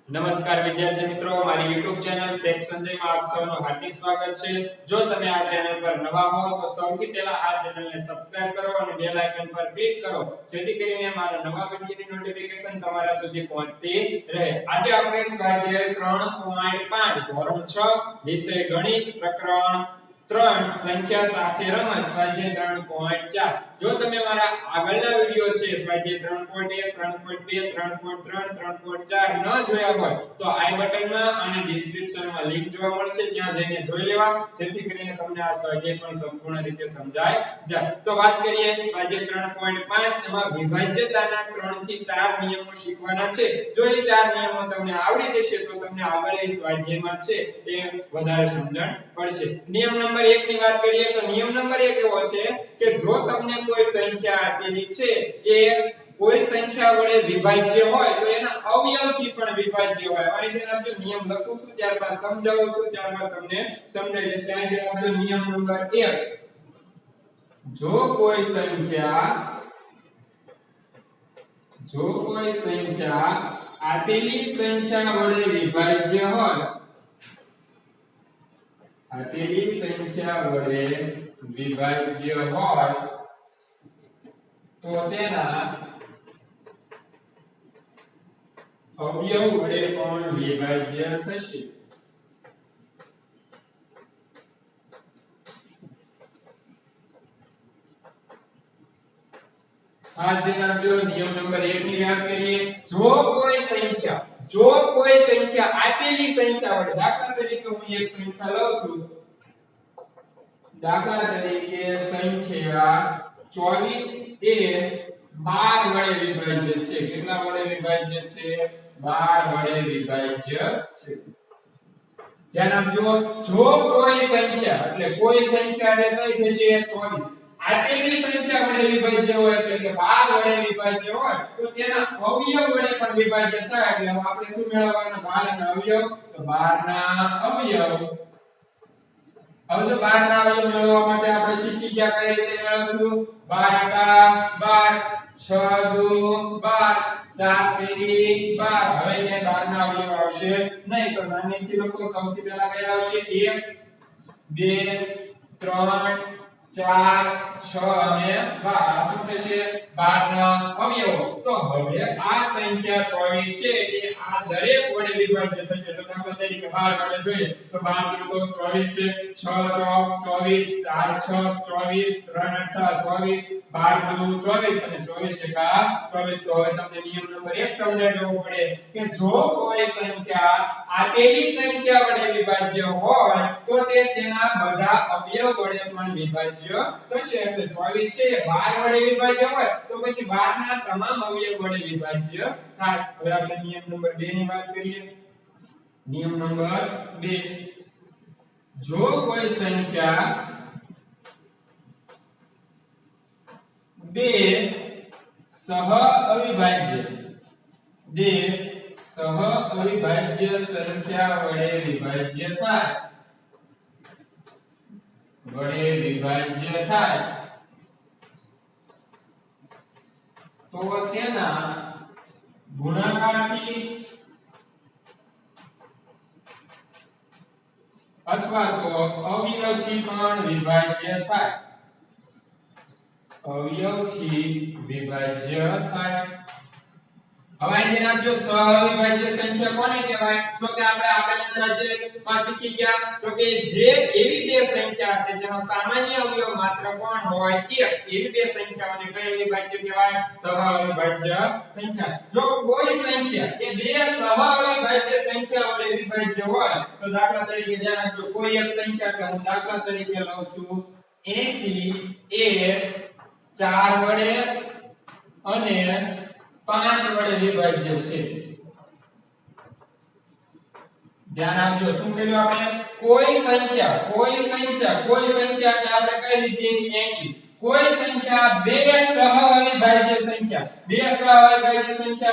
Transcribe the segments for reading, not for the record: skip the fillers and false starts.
નમસ્કાર વિદ્યાર્થી મિત્રો, મારી YouTube ચેનલ શેખ સંજયમાં આપ સૌનું હાર્દિક સ્વાગત છે। જો તમે આ ચેનલ પર નવા હો તો સૌથી પહેલા આ ચેનલને સબસ્ક્રાઇબ કરો અને બેલ આઇકન પર ક્લિક કરો જેથી કરીને મારા નવા વિડિયોની નોટિફિકેશન તમારા સુધી પહોંચતી રહે। આજે આપણે સ્વાધ્યાય 3.5 ધોરણ 6 વિષય ગણિત પ્રકરણ 3 સંખ્યા સાથે રમત સ્વાધ્યાય 3.4 જો તમે મારા આગળના વિડિયો છે સ્વાધ્યાય 3.1 3.2 3.3 3.4 ન જોયા હોય તો આઈ બટનમાં અને ડિસ્ક્રિપ્શનમાં લિંક જોવા મળશે, ત્યાં જઈને જોઈ લેવા જેથી કરીને તમને આ સ્વાધ્યાય પણ સંપૂર્ણ રીતે સમજાય જાય। તો વાત કરીએ સ્વાધ્યાય 3.5 એમાં વિભાજ્યતાના 3 થી 4 નિયમો શીખવાના છે। જો એ 4 નિયમો તમને આવડી જશે તો તમને આગળ એ સ્વાધ્યાયમાં છે એ વધારે સમજણ પડશે। નિયમ નંબર 1 ની વાત કરીએ તો નિયમ નંબર 1 એવો છે કે જો તમને કોઈ સંખ્યા આપેલી છે એ કોઈ સંખ્યા વડે વિભાજ્ય હોય તો એના અવયવથી પણ વિભાજ્ય હોય। અહીં આપજો નિયમ લખું છું ત્યારબાદ સમજાવું છું, ત્યારબાદ તમને સમજાઈ જશે। અહીં આપજો નિયમ નંબર 1 જો કોઈ સંખ્યા આપેલી સંખ્યા વડે વિભાજ્ય હોય તો તેના અવયવ વડે પણ વિભાજ્ય થશે। આ જણાવજો નિયમ નંબર 1 ની વાત કરીએ। જો કોઈ સંખ્યા આપેલી સંખ્યા વડે, દાખલા તરીકે હું એક સંખ્યા લઉં છું, દાખલા તરીકે સંખ્યા 24 એ 12 વડે વિભાજ્ય છે। કેટલા વડે વિભાજ્ય છે? 12 વડે વિભાજ્ય છે। ધ્યાન આપજો, જો કોઈ સંખ્યા એટલે કોઈ સંખ્યા એટલે કઈ થશે? 24 આપેલી સંખ્યા વડે વિભાજ્ય હોય એટલે કે 12 વડે વિભાજ્ય હોય તો તેના અવયવ વડે પણ વિભાજ્ય થાય। એટલે આપણે શું મેળવવાના? 12 ના અવયવ, તો 12 ના અવયવ। હવે જો 12 ના અવયવ મેળવવા માટે આપણે શીખી ગયા કઈ રીતે મેળવશું? 12 12 6 દુ 12 4 તેરી 12। હવે ને 12 ના અવયવ આવશે નહીં તો નાનીથી લખો, સૌથી પહેલા કયા આવશે? 1 2 3 4 6 અને 12 આ શું થશે? 12 ના અવયવો। તો હવે આ સંખ્યા 24 છે એ આ દરેક વડે વિભાજ્ય થશે। તો દાખલા તરીકે 12 વડે જોઈએ તો 12 તો 24 છે, 6 ચોક 24, 4 6 24, 3 8 24, 12 દુ 24 અને 24 એકા 24। તો હવે તમને નિયમ નંબર 1 સમજાઈ જવો પડે કે જો કોઈ સંખ્યા આપેલી સંખ્યા વડે વિભાજ્ય હોય તો તે તેના બધા અવયવ વડે પણ વિભાજ્ય થશે। એટલે 24 છે 12 વડે વિભાજ્ય હોય તો પછી 12 ના તમામ અવયવ વડે વિભાજ્ય થાય। હવે આપણે નિયમ નંબર 2 ની વાત કરીએ। નિયમ નંબર 2 જો કોઈ સંખ્યા બે સહ અવિભાજ્ય સંખ્યા વડે વિભાજ્ય થાય તો તેના ગુણાકારથી અથવા તો અવયવથી પણ વિભાજ્ય થાય। હવે અહીં આપજો સહઅવિભાજ્ય સંખ્યા કોને કહેવાય? તો કે આપણે આગળના સ્વાધ્યાયમાં શીખી ગયા તો કે જે એવી બે સંખ્યા છે જેનો સામાન્ય અવયવ માત્ર કોણ હોય? 1, એવી બે સંખ્યાઓને કઈ અવિભાજ્ય કહેવાય? સહઅવિભાજ્ય સંખ્યા। જો કોઈ સંખ્યા એ બે સહઅવિભાજ્ય સંખ્યા વડે વિભાજ્ય હોય તો દાખલા તરીકે ધ્યાન આપજો, કોઈ એક સંખ્યા કે હું દાખલા તરીકે લઉં છું 80 એ 4 વડે અને 5 વડે વિભાજ્ય છે। ધ્યાન આપજો, શું કર્યું આપણે? કોઈ સંખ્યા કે આપણે કઈ લીધી? 80। કોઈ સંખ્યા બે સહઅવિભાજ્ય સંખ્યા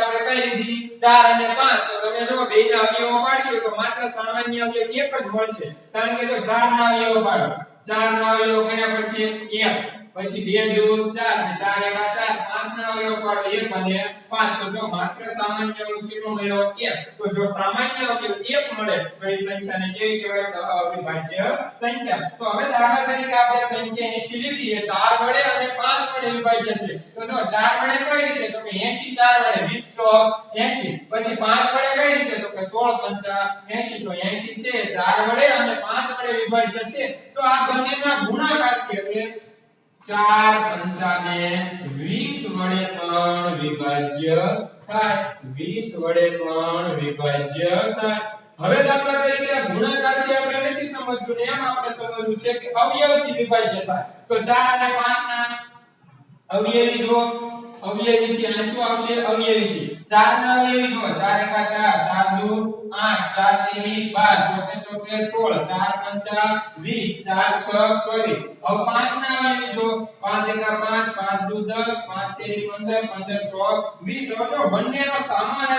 આપણે કઈ લીધી? 4 અને 5। તો તમે જો બેના અવયવો પાડશો તો માત્ર સામાન્ય અવયવ એક જ મળશે, કારણ કે જો 4 ના અવયવો પાડો, 4 ના અવયવો કયા પડશે? 1 પછી 2 દૂ 4 અને 4 એકા 4 5 ના અવયવ પાડો 1 અને 5 તો જો માત્ર સામાન્ય અવયવ કેટલો મળ્યો 1 તો જો સામાન્ય અવયવ 1 મળે તો એ સંખ્યાને કેવી કહેવાય સહઅવિભાજ્ય સંખ્યા તો હવે દાખલા તરીકે આપણે સંખ્યા 80 લીધી એ 4 વડે અને 5 વડે વિભાજ્ય છે તો જો 4 વડે કઈ રીતે તો કે 80 4 વડે 20 તો 80 પછી 5 વડે કઈ રીતે તો કે 16 પંચા 80 તો 80 છે 4 વડે અને 5 વડે વિભાજ્ય છે તો આ બંનેના ગુણાકારથી એટલે 4 પંચા ને 20 વડે પણ વિભાજ્ય થાય 20 વડે પણ વિભાજ્ય થાય હવે દાખલા તરીકે ગુણાકારથી આપણે નથી સમજવું ને એમ આપણે સમજવું છે કે અવયવથી વિભાજ્ય થાય તો 4 અને 5 ના અવયવી જો અવયવીથી આ શું આવશે અવયવીથી 4 ના અવયવી જો 4 એકા 4 4 દુ 8 4 તેરી 12 ચોકે 16 4 પંચા 20 4 6 24 હવે 5 ના અવયવી જો 5 એકા 5 5 દુ 10 5 તેરી 15 15 ચોક 20 હવે તો બંનેનો સમાન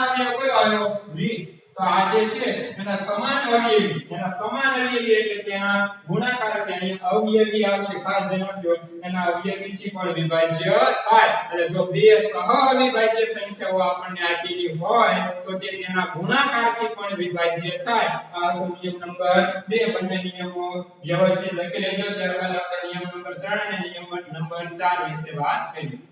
અવયવ કયો આવ્યો 20 તો આ જે છે એના સમાન અવયવી એટલે તેના ગુણાકાર છે અહીં અવયવી આવશે ખાસ ધ્યાન આપજો એના અવયવીથી પણ વિભાજ્ય થાય એટલે જો બે સહઅવિભાજ્ય સંખ્યાઓ આપણને આપેલી હોય તો તે તેના ગુણાકારથી પણ વિભાજ્ય થાય આ તો નિયમ નંબર 2 બંને નિયમો વ્યવસ્થિત લખી લેજો ત્યારબાદ આપણે નિયમ નંબર 3 અને નિયમ નંબર 4 વિશે વાત કરીએ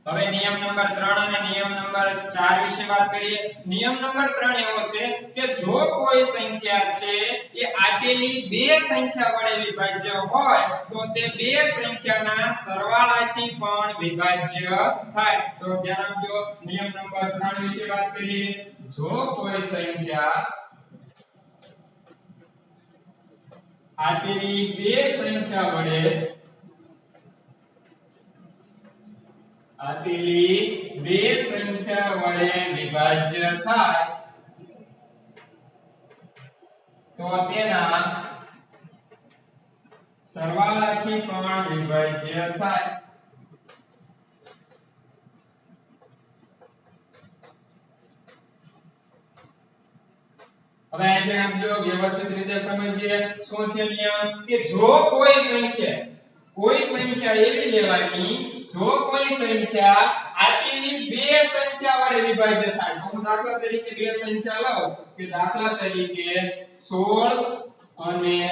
હવે નિયમ નંબર 3 અને નિયમ નંબર 4 વિશે વાત કરીએ નિયમ નંબર 3 એવો છે કે જો કોઈ સંખ્યા છે એ આપેલી બે સંખ્યા વડે વિભાજ્ય હોય તો તે બે સંખ્યાના સરવાળાથી પણ વિભાજ્ય થાય તો ધ્યાન આપજો નિયમ નંબર 3 વિશે વાત કરીએ જો કોઈ સંખ્યા આપેલી બે સંખ્યા વડે વિભાજ્ય થાય તો તેના સરવાળાથી પણ વિભાજ્ય થાય હવે આજે આમ જો વ્યવસ્થિત રીતે સમજીએ શું છે નિયમ કે જો કોઈ સંખ્યા એવી લેવાની જો કોઈ સંખ્યા આપેલી બે સંખ્યા વડે વિભાજ્ય થાય તો હું દાખલા તરીકે બે સંખ્યા લઉં કે દાખલા તરીકે 16 અને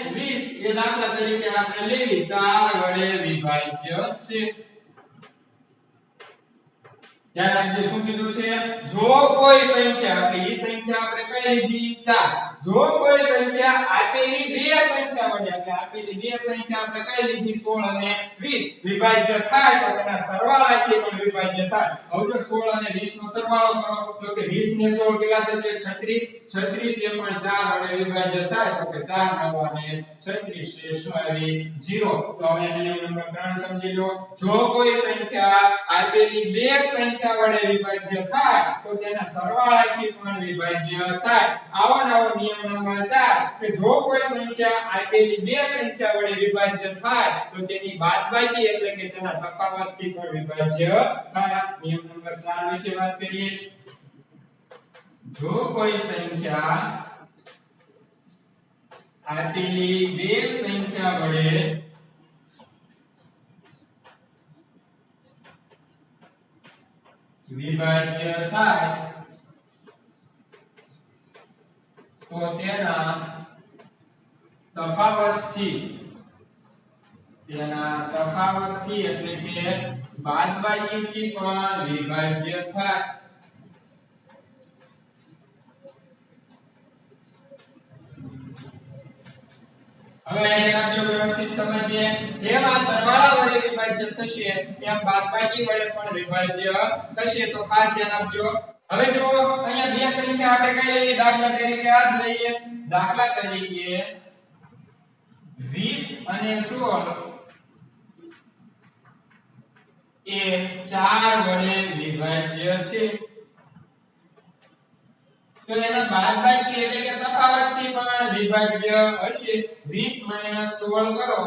20 એ દાખલા તરીકે આપણે લેવી 4 વડે વિભાજ્ય છે ધ્યાન આપજો શું કીધું છે જો કોઈ સંખ્યા આપણે એ સંખ્યા આપણે કઈ લીધી 4 જો કોઈ સંખ્યા આપેલી બે સંખ્યા વડે આપણે કઈ લીધી 16 અને 20 વિભાજ્ય થાય તો તેના સરવાળાથી પણ વિભાજ્ય થાય હવે જો 16 અને 20 નો સરવાળો કરો તો કે 20 ને 16 કેટલા થશે 36 એ પણ 4 વડે વિભાજ્ય થાય તો કે 4 9 અને 36 શું આવી 0 તો હવે નિયમ નંબર 3 સમજી લો જો કોઈ સંખ્યા આપેલી બે સંખ્યા વડે વિભાજ્ય થાય તો તેના સરવાળાથી પણ વિભાજ્ય થાય આવો નવો નિયમ નંબર 4 કે જો કોઈ સંખ્યા આપેલી બે સંખ્યા વડે વિભાજ્ય થાય તો તેની બાદબાકી એટલે કે તેના તફાવતથી પણ વિભાજ્ય થાય નિયમ નંબર 4 વિશે વાત કરીએ જો કોઈ સંખ્યા આપેલી બે સંખ્યા વડે વિભાજ્ય થાય તો તેના તફાવતથી એટલે કે બાદબાકીથી પણ વિભાજ્ય થાય હવે અહીંયા જો વ્યવસ્થિત સમજીએ જેમ આ સરવાળા વડે વિભાજ્ય થશે તેમ બાદબાકી વડે પણ વિભાજ્ય થશે તો ખાસ ધ્યાન આપજો હવે જો અહીંયા બે સંખ્યા આપણે કઈ લઈએ દાખલા તરીકે આ જ લઈએ દાખલા તરીકે 20 અને 16 એ 4 વડે વિભાજ્ય છે તો એના બાદબાકી એટલે કે તફાવતથી પણ વિભાજ્ય હશે 20 - 16 કરો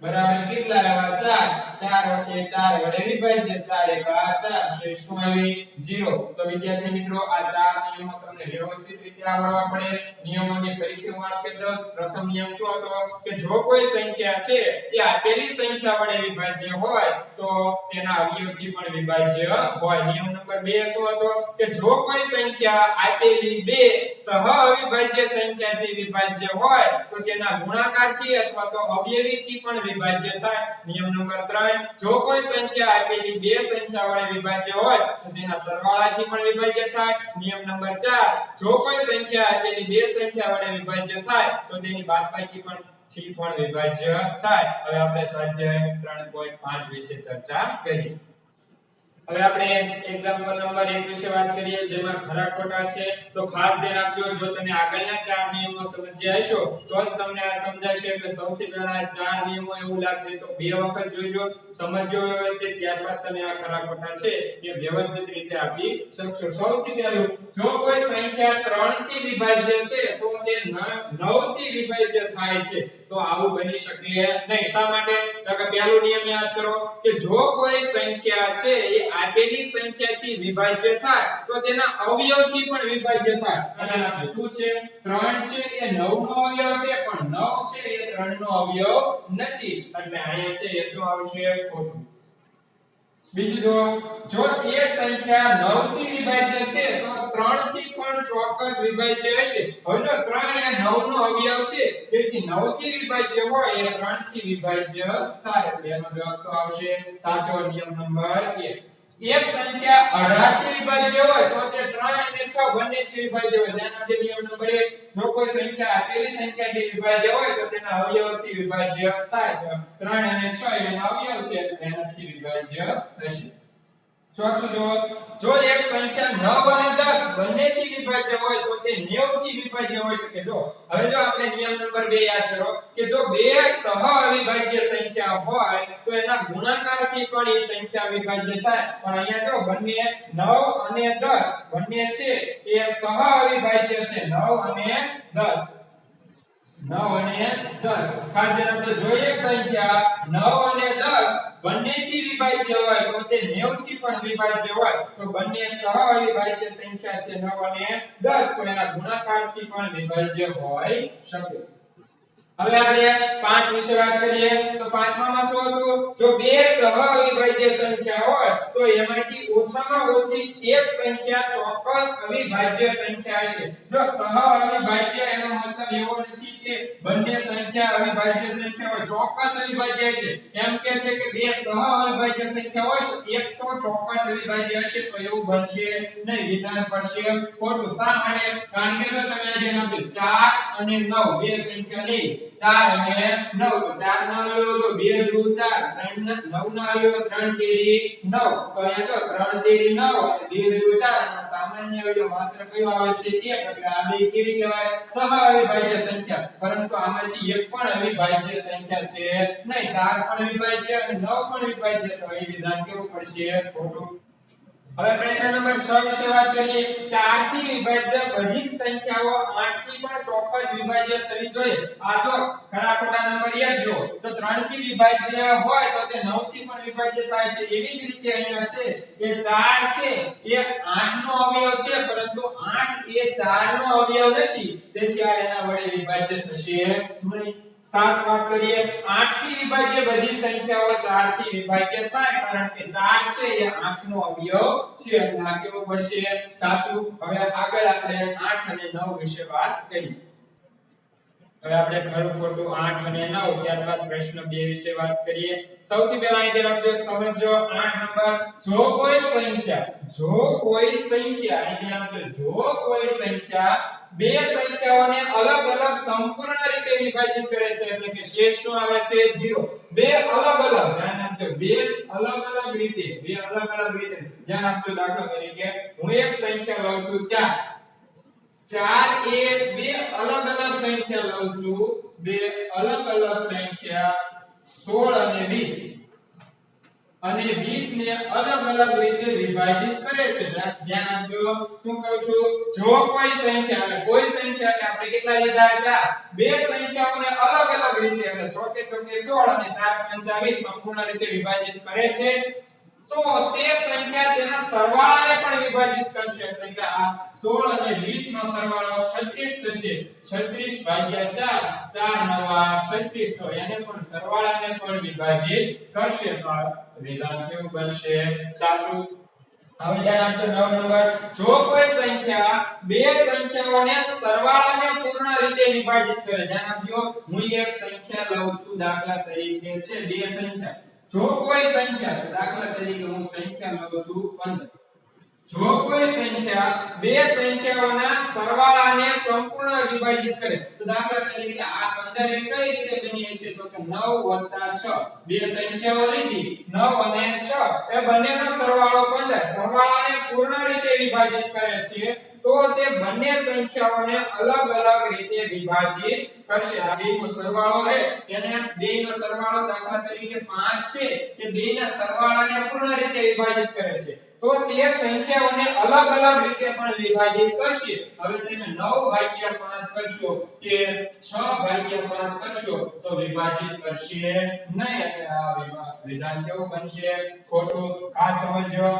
બરાબર કેટલા આવ્યા 4 4 વડે 4 વડે વિભાજ્ય 4 એકા 4 શેષ શું આવી 0 તો વિદ્યાર્થી મિત્રો આ ચાર નિયમો તમને વ્યવસ્થિત રીતે આવડવા પડે નિયમોની ફરીથી હું વાત કરી દઉં પ્રથમ નિયમ શું હતો કે જો કોઈ સંખ્યા છે એ આપેલી સંખ્યા વડે વિભાજ્ય હોય તો તેના અવયવથી પણ વિભાજ્ય હોય નિયમ નંબર 2 શું હતો કે જો કોઈ સંખ્યા આપેલી બે સહ અવિભાજ્ય સંખ્યાથી વિભાજ્ય હોય તો તેના ગુણાકારથી અથવા તો અવયવીથી પણ વિભાજ્ય થાય નિયમ નંબર 3 જો કોઈ સંખ્યા આપેલી બે સંખ્યા વડે વિભાજ્ય હોય તો તેના સરવાળાથી પણ વિભાજ્ય થાય નિયમ નંબર 4 જો કોઈ સંખ્યા આપેલી બે સંખ્યા વડે વિભાજ્ય થાય તો તેની બાદબાકી પણ વિભાજ્ય થાય હવે આપણે સ્વાધ્યાય 3.5 વિશે ચર્ચા કરીએ હવે આપણે એક્ઝામ્પલ નંબર 1 વિશે વાત કરીએ જેમાં ખરા ખોટા છે તો ખાસ ધ્યાન આપજો જો તમે આગળના ચાર નિયમો સમજ્યા હશો તો જ તમને આ સમજાશે એટલે સૌથી પહેલા આ ચાર નિયમો એવું લાગશે તો બે વખત જોજો સમજજો વ્યવસ્થિત ત્યારબાદ તમે આ ખરા ખોટા છે એ વ્યવસ્થિત રીતે આપી શકશો સૌથી પહેલું જો કોઈ સંખ્યા 3 થી વિભાજ્ય છે તો તે 9 થી વિભાજ્ય થાય છે તો આવું બની શકે નહીં શા માટે તો કે પહેલો નિયમ યાદ કરો કે જો કોઈ સંખ્યા છે એ આપેલી સંખ્યાથી વિભાજ્ય થાય તો તેના અવયવથી પણ વિભાજ્ય થાય અને શું છે 3 છે એ 9 નો અવયવ છે પણ 9 છે એ 3 નો અવયવ નથી એટલે અહીંયા છે એ શું આવશે ખોટું બીજું જો એક સંખ્યા 9 થી વિભાજ્ય છે તો 3 થી પણ ચોક્કસ વિભાજ્ય હશે હવે જો 3 એ 9 નો અવયવ છે તેથી 9 થી વિભાજ્ય હોય એ 3 થી વિભાજ્ય થાય એટલે એનો જવાબ શું આવશે સાચો નિયમ નંબર 1 એક સંખ્યા 18 થી વિભાજ્ય હોય તો તે 3 અને 6 બંને થી વિભાજ્ય હોય ધ્યાન આપજો નિયમ નંબર 1 જો કોઈ સંખ્યા આપેલી સંખ્યાથી વિભાજ્ય હોય તો તેના અવયવથી વિભાજ્ય થાય તો 3 અને 6 એના અવયવ છે એટલે એનાથી વિભાજ્ય થશે ચોથું જો એક સંખ્યા 9 અને 10 બંનેથી વિભાજ્ય હોય તો તે 90 થી વિભાજ્ય હોઈ શકે જો હવે જો આપણે નિયમ નંબર 2 યાદ કરો કે જો બે સહ અવિભાજ્ય સંખ્યા હોય તો એના ગુણાકારથી પણ એ સંખ્યા વિભાજ્ય થાય પણ અહીંયા જો બંને 9 અને 10 બંને છે એ સહ અવિભાજ્ય છે 9 અને 10 9 અને 10 ખાસ ધ્યાન આપજો જો એક સંખ્યા 9 અને 10 બંનેથી વિભાજ્ય હોય તો તે 90 થી પણ વિભાજ્ય હોય તો બંને સહ અવિભાજ્ય સંખ્યા છે 9 અને 10 તો એના ગુણાકારથી પણ વિભાજ્ય હોય શકે હવે આપણે 5 વિશે વાત કરીએ તો પાંચમામાં શું હતું જો બે સહ અવિભાજ્ય સંખ્યા હોય તો એમાંથી ઓછામાં ઓછી એક સંખ્યા ચોક્કસ અવિભાજ્ય સંખ્યા હશે જો સહ અવિભાજ્ય એનો મતલબ એવો નથી કે બંને સંખ્યા અવિભાજ્ય સંખ્યા હોય ચોક્કસ અવિભાજ્ય હશે એમ કે છે કે બે સહ અવિભાજ્ય સંખ્યા હોય તો એક તો ચોક્કસ અવિભાજ્ય હશે તો એવું બનશે નહીં વિધાન પડશે ખોટું શા માટે કારણ કે જો તમે આજે નાખો 4 અને 9 બે સંખ્યા લે 4 અને 9 તો 4 ના અવયવો જો 2 દુ 4 3 9 ના અવયવો 3 તેરી 9 તો અહીંયા જો 3 તેરી 9 અને 2 દુ 4 અને સામાન્ય અવયવ માત્ર કયો આવે છે 1 એટલે આ બે કેવી કહેવાય સહ અવિભાજ્ય સંખ્યા પરંતુ આમાંથી એક પણ અવિભાજ્ય સંખ્યા છે નહીં 4 પણ વિભાજ્ય અને 9 પણ વિભાજ્ય તો એ વિધાન કેવું પડશે ખોટું હવે પ્રશ્ન નંબર 6 વિશે વાત કરીએ 4 થી વિભાજ્ય બધી જ સંખ્યાઓ 8 થી પણ ચોક્કસ વિભાજ્ય થવી જોઈએ આ જો ખરા ખોટા નંબર 1 જો તો 3 થી વિભાજ્ય હોય તો તે 9 થી પણ વિભાજ્ય થાય છે એવી જ રીતે અહીંયા છે એ 4 છે એ 8 નો અવયવ છે પરંતુ 8 એ 4 નો અવયવ નથી તેથી આ એના વડે વિભાજ્ય થશે નહીં 7 વાત કરીએ 8 થી વિભાજ્ય બધી સંખ્યાઓ 4 થી વિભાજ્ય થાય કારણ કે 4 છે એ 8 નો અવયવ છે એટલે આ કેવું પડશે સાચું હવે આગળ આપણે 8 અને 9 વિશે વાત કરીએ હવે આપણે ખરું ખોટું 8 અને 9 ત્યારબાદ પ્રશ્ન 2 વિશે વાત કરીએ સૌથી પહેલા અહીં રાખજો સમજો 8 નંબર જો કોઈ સંખ્યા અહીં રાખજો જો કોઈ સંખ્યા બે સંખ્યાઓને અલગ અલગ સંપૂર્ણ રીતે વિભાજિત કરે છે એટલે કે શેષ શું આવે છે 0 બે અલગ અલગ ધ્યાન આપજો બે અલગ અલગ રીતે ધ્યાન આપજો દાખલા તરીકે હું એક સંખ્યા લઉં છું 4 એ બે અલગ અલગ સંખ્યા લઉં છું બે અલગ અલગ સંખ્યા 16 અને 20 અને 20 ને અલગ અલગ રીતે વિભાજિત કરે છે. ધ્યાન આપજો. શું કહું છું? જો કોઈ સંખ્યા એટલે કોઈ સંખ્યા એટલે આપણે કેટલા લીધા? 4. બે સંખ્યાઓને અલગ અલગ રીતે એટલે ચોકે ચોકે 16 અને 4 પંચા 20 સંપૂર્ણ રીતે વિભાજિત કરે છે, તો તે સંખ્યા તેના સરવાળાને પણ વિભાજિત કરશે. એટલે કે આ 16 અને 20 નો સરવાળો 36 થશે. 36 ભાગ્યા 4 4 નવા 36, તો એને પણ સરવાળાને પણ વિભાજિત કરશે. તો વિધાન કેવું બનશે? સાચું. હવે ધ્યાન આપજો. 9 નંબર. જો કોઈ સંખ્યા બે સંખ્યાઓને સરવાળાને પૂર્ણ રીતે વિભાજિત કરે. ધ્યાન આપજો. હું એક સંખ્યા લઉં છું, દાખલા તરીકે છે બે સંખ્યા. જો કોઈ સંખ્યા, દાખલા તરીકે હું સંખ્યા લઉં છું 15. જો કોઈ સંખ્યા બે સંખ્યાઓના સરવાળાને સંપૂર્ણ વિભાજિત કરે, તો દાખલા તરીકે આ 15 એ કઈ રીતે બની હશે? તો કે 9 + 6. બે સંખ્યાઓ લીધી 9 અને 6, એ બંનેનો સરવાળો 15. સરવાળાને પૂર્ણ રીતે વિભાજિત કરે છે, તો તે બંને સંખ્યાઓને અલગ અલગ રીતે વિભાજિત કરશે. આ બેનો સરવાળો છે, એને બેનો સરવાળો દાખલા તરીકે 5 છે, તે બેના સરવાળાને પૂર્ણ રીતે વિભાજિત કરે છે, તો તે સંખ્યાઓને અલગ અલગ રીતે પણ વિભાજિત કરશે. હવે તમે 9/5 કરશો કે 6/5 કરશો તો વિભાજિત કરશે નહીં. એટલે આ વિધાન કેવું બનશે? ખોટું. ખાસ સમજો.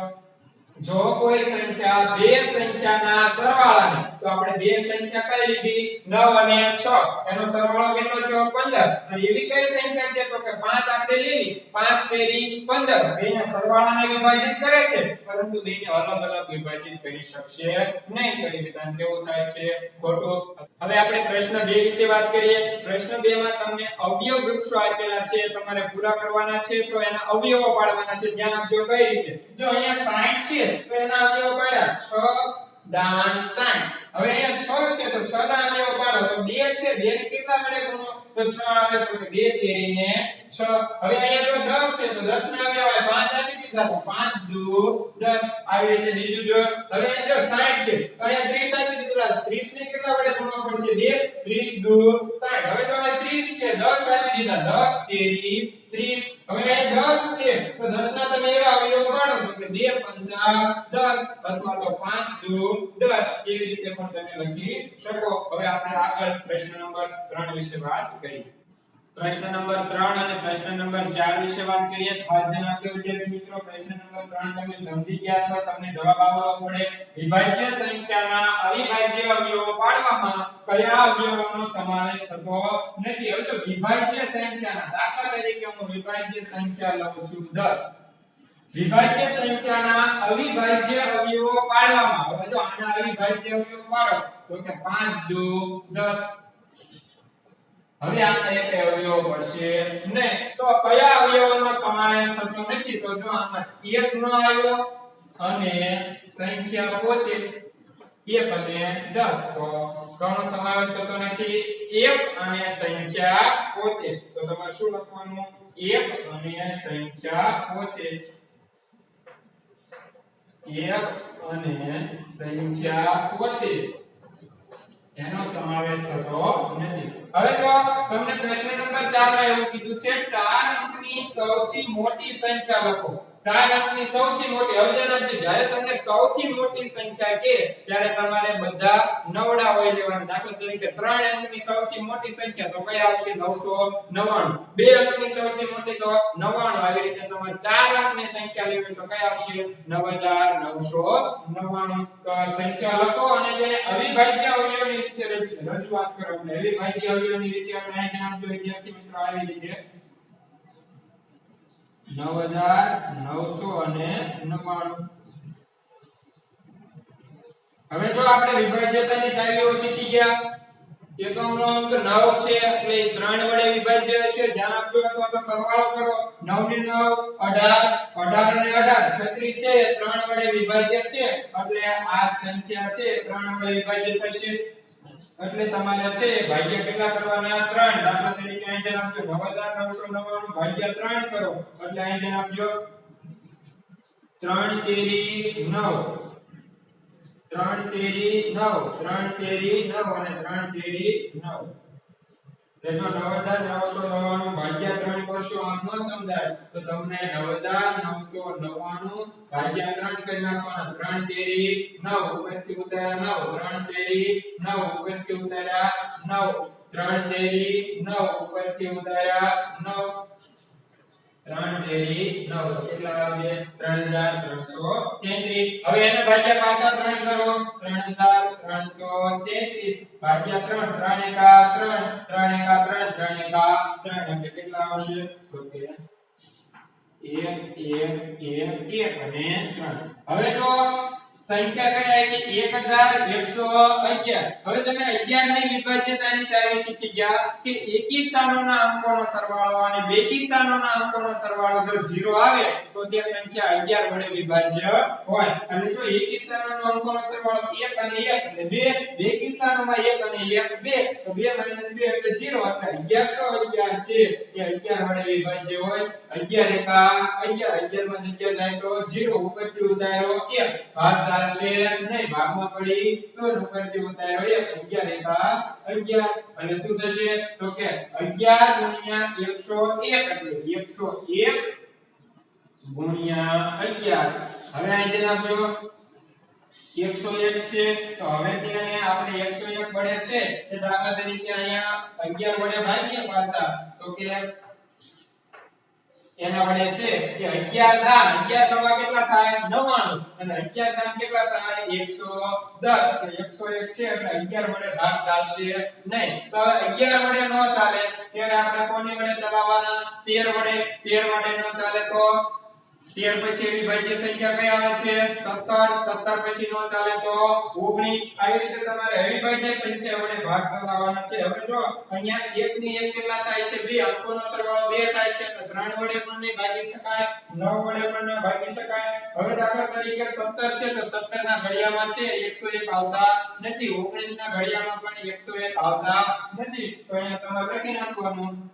જો કોઈ સંખ્યા બે સંખ્યાના સરવાળાને, તો આપણે બે સંખ્યા કઈ લીધી? 9 અને 6, એનો સરવાળો કેટલો છે? 15. અને એવી કઈ સંખ્યા છે? તો કે 5 આપણે લેવી. 5 તેરી 15. બેના સરવાળાને વિભાજિત કરે છે, પરંતુ બેને અલગ અલગ વિભાજિત કરી શકશે નહીં. તો એ વિધાન કેવું થાય છે? ખોટું. હવે આપણે પ્રશ્ન 2 વિશે વાત કરીએ. પ્રશ્ન 2 માં તમને અવયવ વૃક્ષો આપેલા છે, તમારે પૂરા કરવાના છે, તો એના અવયવો પાડવાના છે. ધ્યાન આપજો કઈ રીતે. જો અહીંયા 60 છે, તો એના અવયવો પાડ્યા 6 દાન 60. હવે અહીંયા 6 છે, તો 6 ના અવયવો પાડો. તો 2 છે, 2 ને કેટલા વડે ગુણો? તો 6 આવે, તો 2 તેરીને 6. હવે અહીંયા જો 10 છે, તો 10 ના અવયવ આવે 5 આપી દીધા, તો 5 દુ 10. આવી રીતે બીજું જો. હવે અહીંયા જો 60 છે, તો અહીંયા 30 આપી દીધું, 30 ને કેટલા વડે ગુણવા પડશે? 2. 30 દુ 60. હવે તો અહીંયા 30 છે, 10 આપી દીધા, 10 તેરી 30. હવે અહીંયા 10 છે, તો 10 ના તમે એવા અવયવ પાડો, તો કે 2 પંચા 10 અથવા તો 5 દુ 10. એવી રીતે પણ તમે લખી શકો. હવે આપણે આગળ પ્રશ્ન નંબર 3 વિશે વાત કરીએ. પ્રશ્ન નંબર 3 અને પ્રશ્ન નંબર 4 વિશે વાત કરીએ. ખાસ ધ્યાન આપજો વિદ્યાર્થી મિત્રો. પ્રશ્ન નંબર 3 તમે સમજી ગયા છો, તમને જવાબ આવવો પડે. વિભાજ્ય સંખ્યાના અવિભાજ્ય અવયવો પાડવામાં કયા અવયવોનો સમાવેશ થતો નથી? હવે જો વિભાજ્ય સંખ્યાના, દાખલા તરીકે હું વિભાજ્ય સંખ્યા લઉં છું 10. વિભાજ્ય સંખ્યાના અવિભાજ્ય અવયવો પાડવામાં, હવે જો આના અવિભાજ્ય અવયવો પાડો, તો કે 5 દુ 10. હવે આપણે એક અવયવ પડશે નહીં, તો કયા અવયવોનો સમાવેશ થતો નથી? તો જો આમાં 1 નો આવ્યો અને સંખ્યા પોતે 1 અને 10, તો કોનો સમાવેશ થતો નથી? 1 અને સંખ્યા પોતે. તો તમારે શું લખવાનું? 1 અને સંખ્યા પોતે. 1 અને સંખ્યા પોતે, એનો સમાવેશ થતો નથી. હવે તો તમને પ્રશ્ન નંબર 4 માં એવું કીધું છે 4 અંકની સૌથી મોટી સંખ્યા લખો. 4 અંકની સૌથી મોટી. હવે ધ્યાન આપજો, જ્યારે તમને સૌથી મોટી સંખ્યા કે ત્યારે તમારે બધા નવડા હોય લેવાના. દાખલા તરીકે 3 અંકની સૌથી મોટી સંખ્યા તો કઈ આવશે? 999. 2 અંકની સૌથી મોટી તો 99. આવી રીતે તમારે 4 અંકની સંખ્યા લેવી તો કઈ આવશે? 9999. તો સંખ્યા લખો અને તેને અવિભાજ્ય અવયવોની રીતે રજૂઆત કરો. એટલે અવિભાજ્ય અવયવોની રીતે આપણે અહીં આપજો વિદ્યાર્થી મિત્રો આવી રીતે 9999. હવે જો આપણે વિભાજ્યતાની ચાવીઓ શીખી ગયા. એકમનો અંક 9 છે, એટલે 3 વડે વિભાજ્ય હશે. ધ્યાન આપજો. અથવા તો સરવાળો કરો. 9 ને 9 18, 18 ને 18 36 છે, 3 વડે વિભાજ્ય છે, એટલે આ સંખ્યા છે 3 વડે વિભાજ્ય થશે. એટલે તમારે છે ભાગ્ય કેટલા કરવાના? 3. દાખલા તરીકે અહીં ધ્યાન આપજો 9999 ભાગ્યા 3 કરો, એટલે અહીં ધ્યાન આપજો 3 તેરી 9, 3 તેરી 9, 3 તેરી 9 અને 3 તેરી 9. કે જો 9999 ભાગ્યા 3 કરશો આમ ન સમજાય તો તમને 9999 ભાગ્યા 3 કરી નાખવાના 3 તેરી 9 ઉપરથી ઉતાર્યા 9 3 તેરી 9 ઉપરથી ઉતાર્યા 9 3 તેરી 9 ઉપરથી ઉતાર્યા 9 3 તેરી 9 તો કેટલા આવશે 3333 હવે એને ભાગ્યા પાછા 3 કરો 3333 ભાગ્યા 3 3 એકા 3 3 એકા 3 3 એકા 3 એટલે કેટલા આવશે તો કે 1 1 1 1 અને 3 હવે જો સંખ્યા કઈ આવી 1111 હવે તમે 11 ની વિભાજ્યતાની ચાવી શીખી ગયા કે એકી સ્થાનોના અંકોનો સરવાળો અને બેકી સ્થાનોના અંકોનો સરવાળો જો 0 આવે તો તે સંખ્યા 11 વડે વિભાજ્ય હોય અને જો એકી સ્થાનોના અંકોનો સરવાળો 1 અને 1 એટલે 2 બેકી સ્થાનોમાં 1 અને 1 2 તો 2 - 2 એટલે 0 એટલે 1111 છે એ 11 વડે વિભાજ્ય હોય 11 એકા 11 11 માં જગ્યા જાય તો 0 ઉપરથી ઉતાર્યો 1 ભાગ ચાલશે નહીં ભાગમાં પડી 0 ઉપરથી ઉતાર્યો 1 11 એકા 11 અને શું થશે તો કે 11 ગુણ્યા 101 એટલે 101 ગુણ્યા 11 હવે અહીં આપજો 101 છે તો હવે તેને આપણે 101 વડે છે તે દાખલા તરીકે અહીંયા 11 વડે ભાગીએ પાછા તો કે એના વડે છે કે 11 દાન 11 નવા કેટલા થાય 99 અને 11 દાન કેટલા થાય 110 એટલે 101 છે એટલે 11 વડે ભાગ ચાલશે નહીં તો 11 વડે ન ચાલે ત્યારે આપણે કોની વડે ચલાવવાના 13 વડે ન ચાલે તો 13 પછી વિભાજ્ય સંખ્યા કઈ આવે છે 17 પછી નો ચાલે તો 19 આવી રીતે તમારે અવિભાજ્ય સંખ્યા વડે ભાગ ચલાવવાના છે હવે જો અહીંયા 1 ની 1 કેટલા થાય છે 2 અંકોનો સરવાળો 2 થાય છે એટલે 3 વડે પણ નહીં ભાગી શકાય 9 વડે પણ ન ભાગી શકાય હવે દાખલા તરીકે 17 છે તો 17 ના ઘડિયામાં છે 101 આવતા નથી 19 ના ઘડિયામાં પણ 101 આવતા નથી તો અહીંયા તમારે લખી નાખવાનું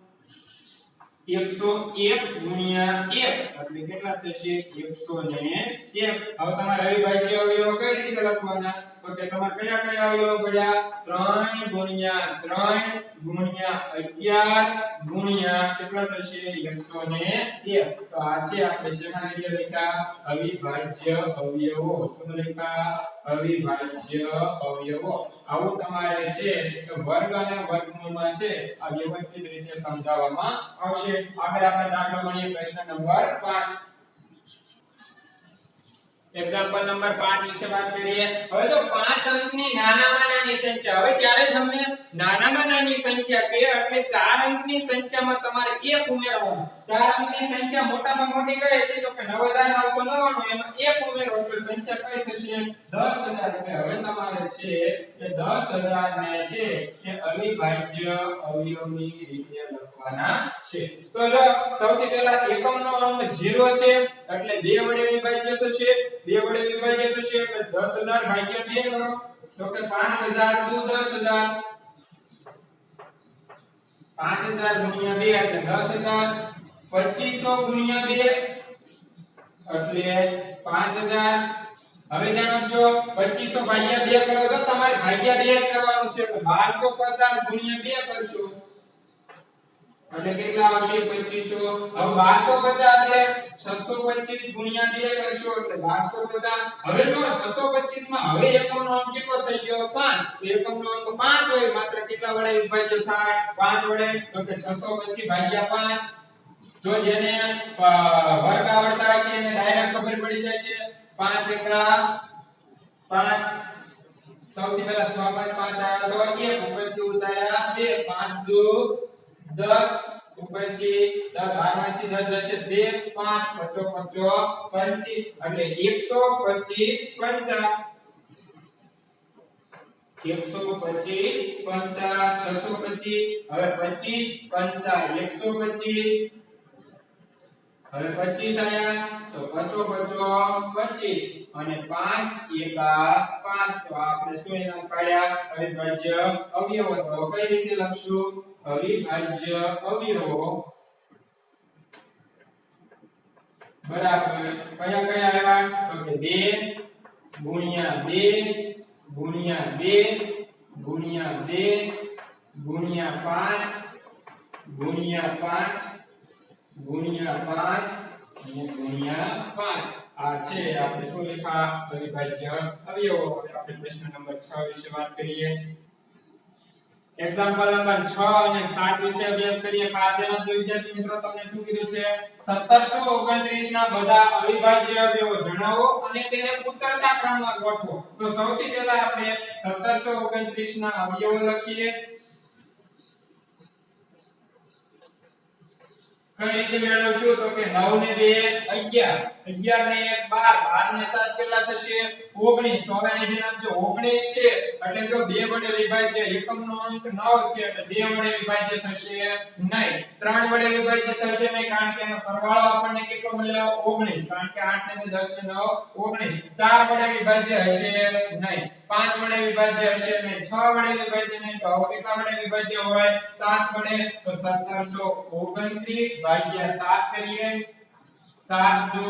101 ગુણ્યા 1 એટલે કેટલા થશે 101 હવે તમારે અવિભાજ્ય અવયવો કઈ રીતે લખવાના તો કે તમારે કયા કયા અવયવો પડ્યા 3 ગુણ્યા 3 ગુણ્યા 11 ગુણ્યા કેટલા થશે 101 તો આ છે આપણે શેના લઈએ લખ્યા અવિભાજ્ય અવયવો શું લખ્યા અવિભાજ્ય અવયવો આવું તમારે છે કે વર્ગ અને વર્ગમૂળમાં છે આ વ્યવસ્થિત રીતે સમજાવવામાં આવશે આગળ આપણે દાખલો ગણીએ પ્રશ્ન નંબર 5 એક્ઝામ્પલ નંબર 5 વિશે વાત કરીએ હવે જો 5 અંકની નાનામાં નાની સંખ્યા હવે ત્યારે જ અમને નાનામાં નાની સંખ્યા કે એટલે 4 અંકની સંખ્યામાં તમારે 1 ઉમેરવાનું 4 અંકની સંખ્યા મોટામાં મોટી કઈ હતી તો કે 9999 એમાં 1 ઉમેરો એટલે સંખ્યા કઈ થશે 10000 એટલે હવે તમારે છે કે 10000 ને છે એ અવિભાજ્ય અવયવની રીતે લખવાના છે તો જો સૌથી પહેલા એકમનો અંક 0 છે એટલે 2 વડે વિભાજ્ય થશે 2 વડે વિભાજ્ય થશે એટલે 10000 ભાગ્યા 2 કરો તો કે 5000 દુ 10000 5000 ગુણ્યા 2 એટલે 10000 2500 ગુણ્યા 2 એટલે 5000 હવે ધ્યાન આપજો 2500 ભાગ્યા 2 કરો તો તમારે ભાગ્યા 2 જ કરવાનું છે એટલે 1250 ગુણ્યા 2 કરશો એટલે કેટલા આવશે 2500 હવે 1250 એટલે 625 ગુણ્યા 2 કરશો એટલે 1250 હવે જો 625 માં હવે એકમનો અંક કેટલો થઈ ગયો 5 તો એકમનો અંક 5 હોય માત્ર કેટલા વડે વિભાજ્ય થાય 5 વડે તો કે 625 ભાગ્યા 5 જો જેને વર્ગ આવડતા હશે એને ડાયરેક્ટ ખબર પડી જશે 5 એકા 5 સૌથી પહેલા 6 5 5 આવ્યો તો 1 ઉપરથી ઉતાર્યા 2 5 દુ 10 ઉપરથી 10 12માંથી 10 જશે 2 5 55 25 એટલે 125 50 625 હવે 25 50 125 હવે 25 આયા તો 55 25 અને 5 એકા 5 તો આપણે શું એના પાડ્યા અવિભાજ્ય અવયવો તો કઈ રીતે લખશું અવિભાજ્ય અવયવો બરાબર કયા કયા આવ્યા તો કે 2 ગુણ્યા 2 ગુણ્યા 2 ગુણ્યા 2 ગુણ્યા 5 ગુણ્યા 5 અને ગુણ્યા 5 આ છે આપણે શું લખા અવિભાજ્ય અવયવો. આપણે પ્રશ્ન નંબર 6 વિશે વાત કરીએ. એક્ઝામ્પલ નંબર 6 અને 7 વિશે અભ્યાસ કરીએ. ખાસ ધ્યાન આપજો વિદ્યાર્થી મિત્રો. તમને શું કીધું છે? 1729 ના બધા અવિભાજ્ય અવયવો જણાવો અને તેને ઉત્તરતા ક્રમમાં ગોઠવો. તો સૌથી પહેલા આપણે 1729 ના અવયવો લખીએ. કઈ રીતે મેળવશું? તો કે 9 ને 2 11 ને 1 12 ને 7 કેટલા થશે? 19. તો હવે અહીં આપજો 19 છે એટલે જો 2 વડે વિભાજ્ય એકમનો અંક 9 છે એટલે 2 વડે વિભાજ્ય થશે નહીં. 3 વડે વિભાજ્ય થશે નહીં કારણ કે એનો સરવાળો આપણને કેટલો મળ્યો? 19. કારણ કે 8 ને 10 ને 9 19. 4 વડે વિભાજ્ય હશે નહીં. 5 વડે વિભાજ્ય હશે નહીં. 6 વડે વિભાજ્ય નહીં. તો હવે કેટલા વડે વિભાજ્ય હોય? 7 વડે. તો 1729 ભાગ્યા 7 કરીએ. 7 દુ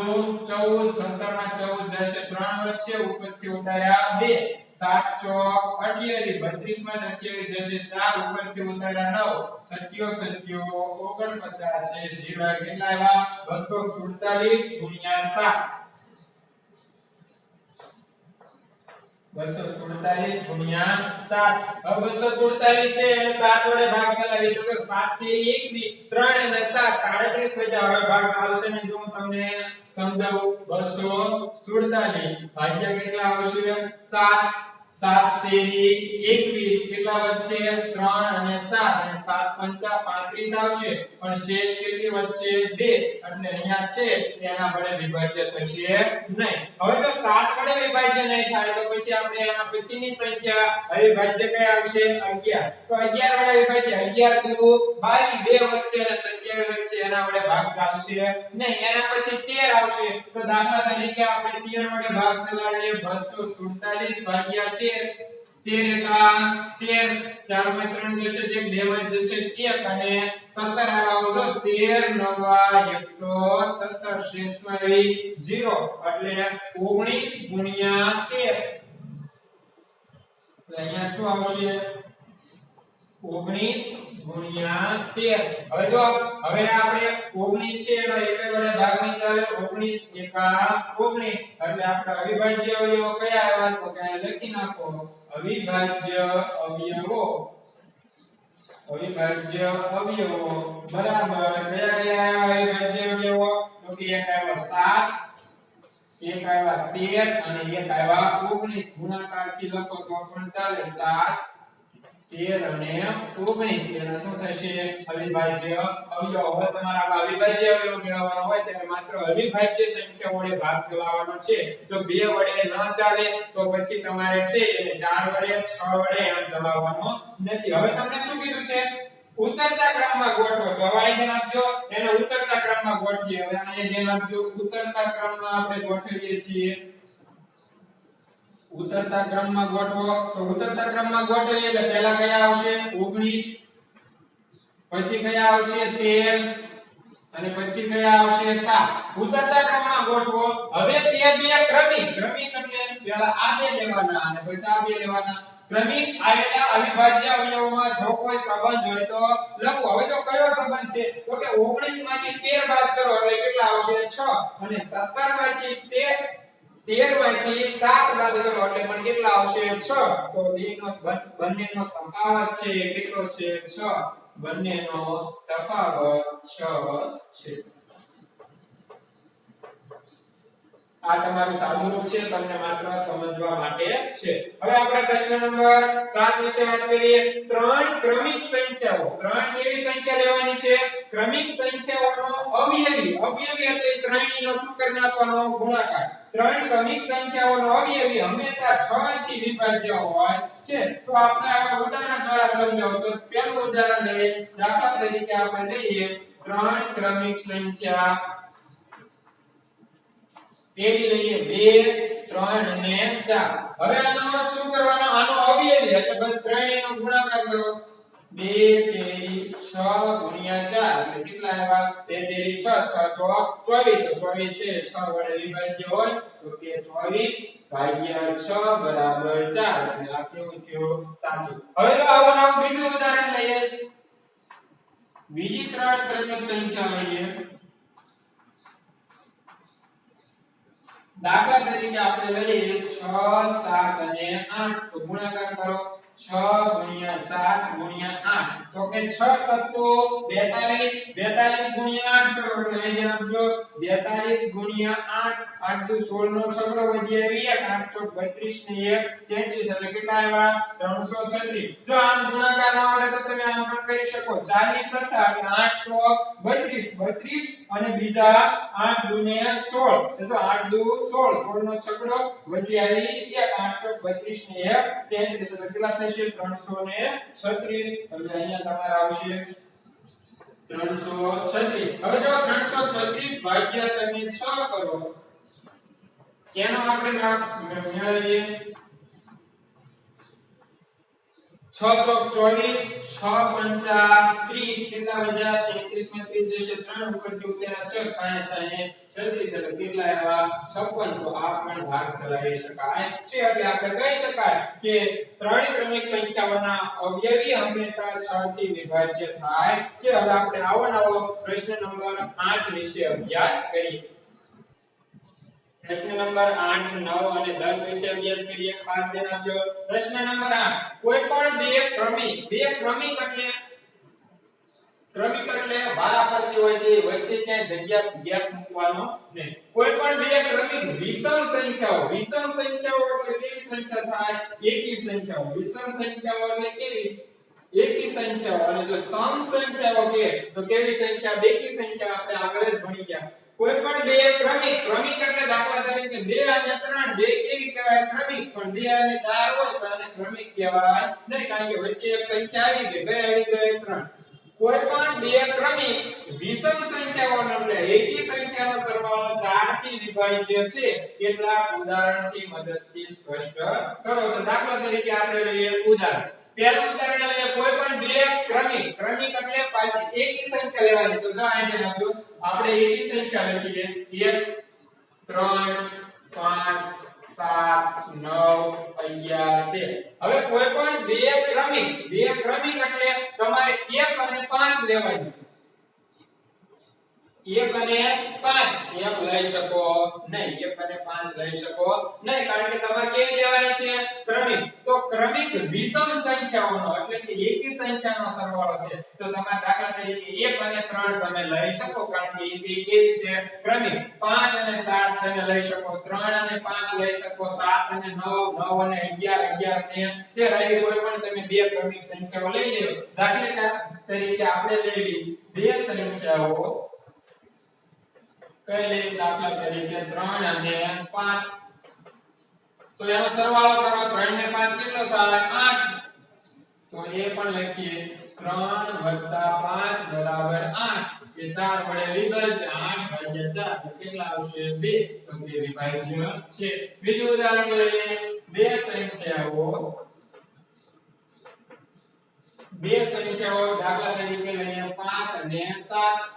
14. 17 માં 14 જશે 3 વધશે ઉપરથી ઉતાર્યા 2. 7 ચોક 28. 32 માં 28 જશે 4 ઉપરથી ઉતાર્યા 9. 27 49 છે 0 કેટલા આવ્યા? 247 ગુણ્યા 7. 247 ગુણ્યા 7. હવે 247 છે એટલે 7 વડે ભાગ ચલાવી તો 7 તેરી 1 3 અને 7 37 વચ્ચે હવે ભાગ ચાલશે ને જો હું તમને સમજાવું. 247 ભાગ્યા કેટલા આવશે? 7. 7 તેરી 21 કેટલા વધશે? 3 અને 7 અને 7 પંચા 35 આવશે પણ શેષ કેટલી વધશે? 2. એટલે અહીંયા છે એના વડે વિભાજ્ય થશે નહીં. હવે જો 7 વડે વિભાજ્ય નહીં થાય તો પછી આપણે એના પછીની સંખ્યા અવિભાજ્ય કઈ આવશે? 11. તો 11 વડે વિભાજ્ય 11 દુ 22 2 વધશે અને સંખ્યા વધશે એના વડે ભાગ ચાલશે નહીં. એના પછી 13 આવશે તો દાખલા તરીકે આપણે 13 વડે ભાગ ચલાવીએ. 247 ભાગ્યા 13 એટલા 13. 4 માં 3 જશે જે 2 માં જશે 1 અને 17 આવો તો 13 નવા 117 શેષમાં રહી 0 એટલે 19 ગુણ્યા 13. તો અહીંયા શું આવશે? 19 ગુણ્યા 13. હવે જો હવે આપણે 19 છે એનો એક વડે ભાગ નહીં ચાલે. 19 એકા 19 એટલે આપણે અવિભાજ્ય અવયવો કયા આવ્યા? તો ત્યાં લખી નાખો અવિભાજ્ય અવયવો. અવિભાજ્ય અવયવો બરાબર કયા કયા અવિભાજ્ય અવયવો? તો કે એક આવ્યો 7, એક આવ્યા 13 અને એક આવ્યા 19. ગુણાકારથી લખો તો પણ ચાલે. 7 13 અને 19 એનો શું થશે? અવિભાજ્ય અવયવ. હવે તમારે અવિભાજ્ય અવયવ મેળવવાનો હોય ત્યારે માત્ર અવિભાજ્ય સંખ્યા વડે ભાગ ચલાવવાનો છે. જો 2 વડે ન ચાલે તો પછી તમારે છે એને 4 વડે 6 વડે એમ ચલાવવાનો નથી. હવે તમને શું કીધું છે? ઉત્તરતા ક્રમમાં ગોઠવો. તો હવે અહીં ધ્યાન આપજો એને ઉત્તરતા ક્રમમાં ગોઠવીએ. હવે અહીં ધ્યાન આપજો ઉત્તરતા ક્રમમાં આપણે ગોઠવીએ છીએ. ઉત્તરતા ક્રમમાં ગોઠવો. તો ઉત્તરતા ક્રમમાં ગોઠવીએ એટલે પહેલા કયા આવશે? 19. પછી કયા આવશે? 13 અને પછી કયા આવશે? 7. ઉત્તરતા ક્રમમાં ગોઠવો. હવે તે બે ક્રમિક એટલે પહેલા આ બે લેવાના અને પછી આ બે લેવાના. ક્રમિક આવેલા અવિભાજ્ય અવયવોમાં જો કોઈ સંબંધ હોય તો લખો. હવે જો કયો સંબંધ છે? તો કે 19 માંથી 13 બાદ કરો એટલે કેટલા આવશે? 6 અને 17 માંથી 13 માંથી 7 બાદ કરો એટલે પણ કેટલા આવશે? 6. તો બંનેનો તફાવત છે કેટલો છે? 6. બંનેનો તફાવત 6 છે. આ તમારું સાદું રૂપ છે તમને માત્ર સમજવા માટે છે. હવે આપણે પ્રશ્ન નંબર 7 વિશે વાત કરીએ. 3 ક્રમિક સંખ્યાઓ. 3 કેવી સંખ્યા લેવાની છે? ક્રમિક સંખ્યાઓનો અવયવી એટલે ત્રણેયનો શું કરી નાખવાનો? ગુણાકાર. 3 ક્રમિક સંખ્યાઓનો અવયવી હંમેશા 6 થી વિભાજ્ય હોય છે. તો આપણે આ ઉદાહરણ દ્વારા સમજાવો. તો પહેલું ઉદાહરણ લઈએ. દાખલા તરીકે આપણે લઈએ 3 ક્રમિક સંખ્યા. પેલી લઈએ 2 3 અને 4. હવે આનો શું કરવાનો? આનો અવયવી એટલે બસ ત્રણેયનો ગુણાકાર કરો. 2 તેરી 6 ગુણ્યા 4 એટલે કેટલા આવ્યા? 2 તેરી 6 6 ચોક 24. તો 24 છે 6 વડે વિભાજ્ય હોય તો કે 24 ભાગ્યા 6 બરાબર 4 એટલે આ કેવું થયું? સાચું. હવે જો આવું બીજું ઉદાહરણ લઈએ. બીજી ત્રણ ક્રમિક સંખ્યા લઈએ. દાખલા તરીકે આપણે લઈએ 6 7 અને 8 તો ગુણાકાર કરો 6 ગુણ્યા 7 ગુણ્યા 8 તો કે 6 સત્તો 42 42 ગુણ્યા 8 કરો એટલે અહીં આપજો 42 ગુણ્યા 8 8 દુ 16 નો છગડો વધી આવી 8 ચોક 32 ને 1 33 એટલે કેટલા આવ્યા 336 જો આમ ગુણાકાર ના આવડે તો તમે આમ પણ કરી શકો 40 સત્તા એટલે 8 ચોક 32 અને બીજા 8 દુ ને 16 તો 8 દુ 16 16 નો છગડો વધી આવી 8 ચોક 32 ને 1 33 એટલે કેટલા થશે 336 એટલે અહીંયા તમારે આવશે 336 હવે જો 336 ભાગ્યા તમે 6 કરો એનો આપણે મેળવીએ 6 ચોક 24 6 પંચા 30 કેટલા વધ્યા 33 માં 30 જશે 3 ઉપરથી ઉતર્યા 6 છાયા 36 એટલે કેટલા આવ્યા 56 તો આ પણ ભાગ ચલાવી શકાય છે એટલે આપણે કહી શકાય કે ત્રણ ક્રમિક સંખ્યાઓના અવયવી હંમેશા 6 થી વિભાજ્ય થાય છે હવે આપણે આવો નવો પ્રશ્ન નંબર 8 વિશે અભ્યાસ કરીએ प्रश्न नंबर 8 9 અને 10 વિશે અભ્યાસ કરીએ ખાસ ધ્યાન આપજો પ્રશ્ન નંબર 8 કોઈ પણ બે ક્રમિક એટલે વારાફરતી હોય તે વચ્ચે ક્યાં જગ્યા ગેપ મૂકવાનો નહીં કોઈ પણ બે ક્રમિક વિષમ સંખ્યાઓ એટલે કેવી સંખ્યા થાય એકી સંખ્યાઓ વિષમ સંખ્યાઓ એટલે કેવી એકી સંખ્યાઓ અને જો સમ સંખ્યાઓ કે તો કેવી સંખ્યા બેકી સંખ્યા આપણે આગળ જ ભણી ગયા કોઈ પણ બે ક્રમિક એટલે દાખલા તરીકે 2 અને 3 બે કેવી કહેવાય ક્રમિક પણ 2 અને 4 હોય તો આને ક્રમિક કહેવાય નહીં કારણ કે વચ્ચે એક સંખ્યા આવી ગઈ 3 કોઈ પણ બે ક્રમિક વિષમ સંખ્યાઓ એટલે એકી સંખ્યાનો સરવાળો 4 થી વિભાજ્ય છે કેટલાક ઉદાહરણથી મદદથી સ્પષ્ટ કરો તો દાખલા તરીકે આપણે લઈએ ઉદાહરણ પહેલું ઉદાહરણ લઈએ કોઈ પણ બે ક્રમિક એટલે પાછી એકી સંખ્યા લેવાની તો જો અહીં આપજો આપણે એકી સંખ્યા લખીએ 1 3 5 7 9 11 2 હવે કોઈ પણ બે ક્રમિક એટલે તમારે 1 અને 5 લેવાની 1 અને 5 એમ લઈ શકો નહીં 1 અને 5 લઈ શકો નહીં કારણ કે તમારે કેવી લેવાની છે ક્રમિક તો ક્રમિક વિષમ સંખ્યાઓનો એટલે કે એકી સંખ્યાનો સરવાળો છે તો તમારા દાખલા તરીકે 1 અને 3 તમે લઈ શકો કારણ કે એ બે કેવી છે ક્રમિક 5 અને 7 તમે લઈ શકો 3 અને 5 લઈ શકો 7 અને 9 9 અને 11 11 ને 13 આવી કોઈ પણ તમે બે ક્રમિક સંખ્યાઓ લઈ લો દાખલા તરીકે આપણે લેવી બે સંખ્યાઓ કઈ લઈએ દાખલા તરીકે 3 અને 5 તો એનો સરવાળો કરો 3 ને 5 કેટલો થાય 8 તો એ પણ લખીએ 3 + 5 = 8 એ 4 વડે વિભાજ્ય 8 ભાગ્યા 4 તો કેટલા આવશે 2 તો તે વિભાજ્ય છે બીજું ઉદાહરણ લઈએ બે સંખ્યાઓ દાખલા તરીકે લઈએ 5 અને 7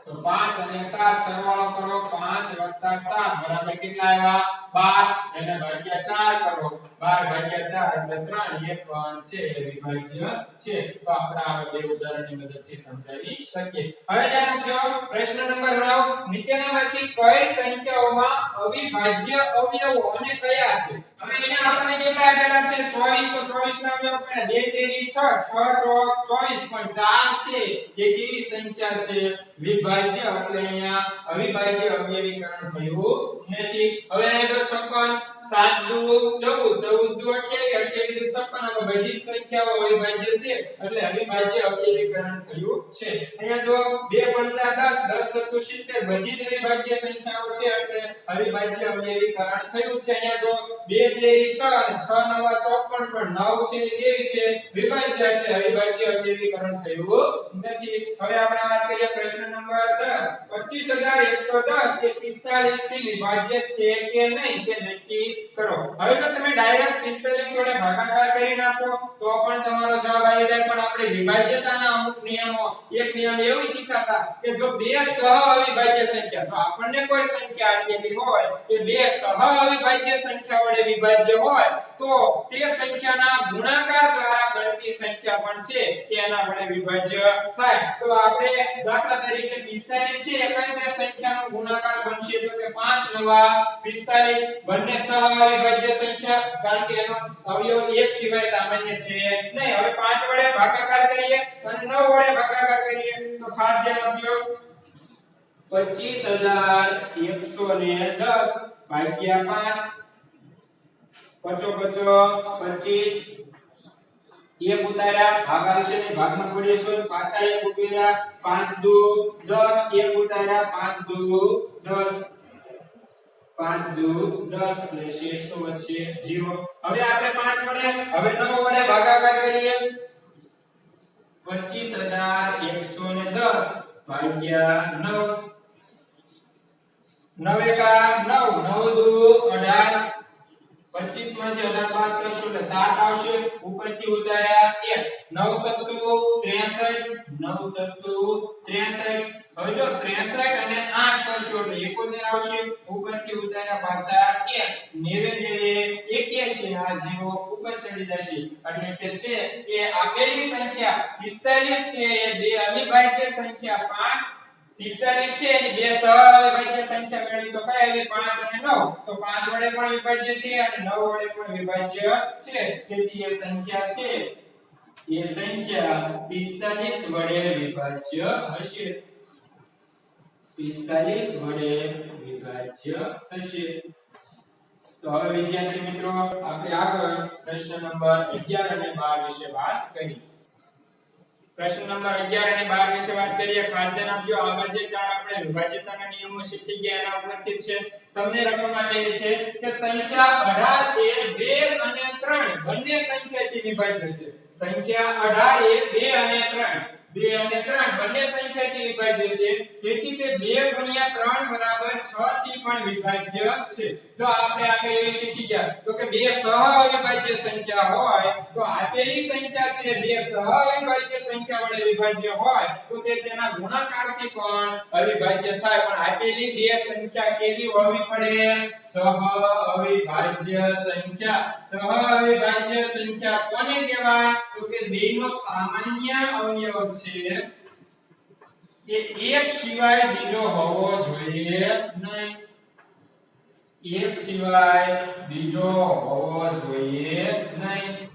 तो 5 અને 7 સરવાળો કરો 5 + 7 બરાબર કેટલા આવ્યા 12 એને ભાગ્યા 4 કરો 12 ભાગ્યા 4 એટલે 3 એ પણ છે એ વિભાજ્ય છે તો આપણે આ બે ઉદાહરણની મદદથી સમજાવી શકીએ હવે ધ્યાન આપજો પ્રશ્ન નંબર 9 નીચેનામાંથી કઈ સંખ્યાઓમાં અવિભાજ્ય અવયવો અને કયા છે હવે અહીંયા આપણને કેટલા આપેલા છે 24 તો 24 ના અવયવ પડ્યા 2 તેરી 6 6 ચોક 24 પણ 4 છે એ કેવી સંખ્યા છે વિભાજ્ય એટલે અહીંયા અવિભાજ્ય અવયવીકરણ થયું નથી હવે અહીં તો 56 7 દુ 14 14 દુ 28 28 દુ 56 આ બધી જ સંખ્યાઓ અવિભાજ્ય છે એટલે અવિભાજ્ય અવયવીકરણ થયું છે અહીંયા જો 2 પંચા 10 10 સત્તુ 70 બધી જ અવિભાજ્ય સંખ્યાઓ છે એટલે અવિભાજ્ય અવયવીકરણ થયું છે અહીંયા જો 2 તેરી 6 અને 6 નવા 54 પણ 9 છે એ કેવી છે વિભાજ્ય એટલે અવિભાજ્ય અવયવીકરણ થયું નથી હવે આપણે વાત કરીએ પ્રશ્ન નંબર 25110 એ 45 થી વિભાજ્ય છે કે નહીં તે નક્કી કરો હવે જો તમે ડાયરેક્ટ 45 વડે ભાગાકાર કરી નાખો તો પણ તમારો જવાબ આવી જાય પણ આપણે વિભાજ્યતાના અમુક નિયમો એક નિયમ એવું શીખ્યા કે જો બે સહ અવિભાજ્ય સંખ્યા તો આપણને કોઈ સંખ્યા આપેલી હોય કે બે સહ અવિભાજ્ય સંખ્યા વડે વિભાજ્ય હોય તો તે સંખ્યાના ગુણાકાર દ્વારા એવી સંખ્યા પણ છે કે એના વડે વિભાજ્ય થાય તો આપણે દાખલા તરીકે 45 છે એ કઈ બે સંખ્યાનો ગુણાકાર બનશે તો કે 5 નવા 45 બંને સહઅવિભાજ્ય સંખ્યા કારણ કે એનો અવયવ એક સિવાય સામાન્ય છે નહીં હવે 5 વડે ભાગાકાર કરીએ અને 9 વડે ભાગાકાર કરીએ તો ખાસ ધ્યાન આપજો 25110 ભાગ્યા 5 પચો 25 એક ઉતાર્યા ભાગ આવશે ને ભાગમાં પડીશું પાછા એક ઉતાર્યા 5 દુ 10 એક ઉતાર્યા 5 દુ 10 5 દુ 10 એટલે શેષ વચ્ચે 0 હવે આપણે 5 વડે હવે 9 વડે ભાગાકાર કરીએ 25110 ભાગ્યા 9 9 એકા 9 9 દુ 18 25 માંથી 18 બાદ કરશો એટલે 7 આવશે ઉપરથી ઉતાર્યા 1 9 સત્તુ 63 9 સત્તુ 63 હવે જો 63 અને 8 કરશો એટલે 71 આવશે ઉપરથી ઉતાર્યા પાછા 1 90 81 આ 0 ઉપર ચડી જશે એટલે કે છે એ આપેલી સંખ્યા 45 છે એ બે અવિભાજ્ય સંખ્યા 5 45 છે એની બે સહઅવિભાજ્ય સંખ્યા મેળવી તો કઈ આવી 5 અને 9 તો 5 વડે પણ વિભાજ્ય છે અને 9 વડે પણ વિભાજ્ય છે તેથી એ સંખ્યા છે એ સંખ્યા 45 વડે વિભાજ્ય હશે 45 વડે વિભાજ્ય થશે તો હવે વિદ્યાર્થી મિત્રો આપણે આગળ પ્રશ્ન નંબર 11 અને 12 વિશે વાત કરીએ પ્રશ્ન નંબર 11 અને 12 વિશે વાત કરીએ ખાસ ધ્યાન આપજો આગળ જે ચાર આપણે વિભાજ્યતાના નિયમો શીખી ગયા એના ઉપરથી છે તમને રકમ આપેલી છે કે સંખ્યા 18 એ 2 અને 3 બંને સંખ્યાથી વિભાજ્ય છે સંખ્યા 18 એ 2 અને 3 2 અને 3 બંને સંખ્યાથી વિભાજ્ય છે તેથી તે 2 ગુણ્યા 3 બરાબર 6 થી પણ વિભાજ્ય છે જો આપણે આગળ એ શીખી ગયા તો કે બે સહઅવિભાજ્ય સંખ્યા હોય તો આપેલી સંખ્યા છે બે સહઅવિભાજ્ય સંખ્યા વડે વિભાજ્ય હોય તો તે તેના ગુણાકારથી પણ અવિભાજ્ય થાય પણ આપેલી બે સંખ્યા કેવી હોવી પડે સહઅવિભાજ્ય સંખ્યા કોને કહેવાય તો કે બેનો સામાન્ય અવયવ છે કે એક સિવાય બીજો હોવો જોઈએ નહીં એક સિવાય બીજો હોવો જોઈએ નહીં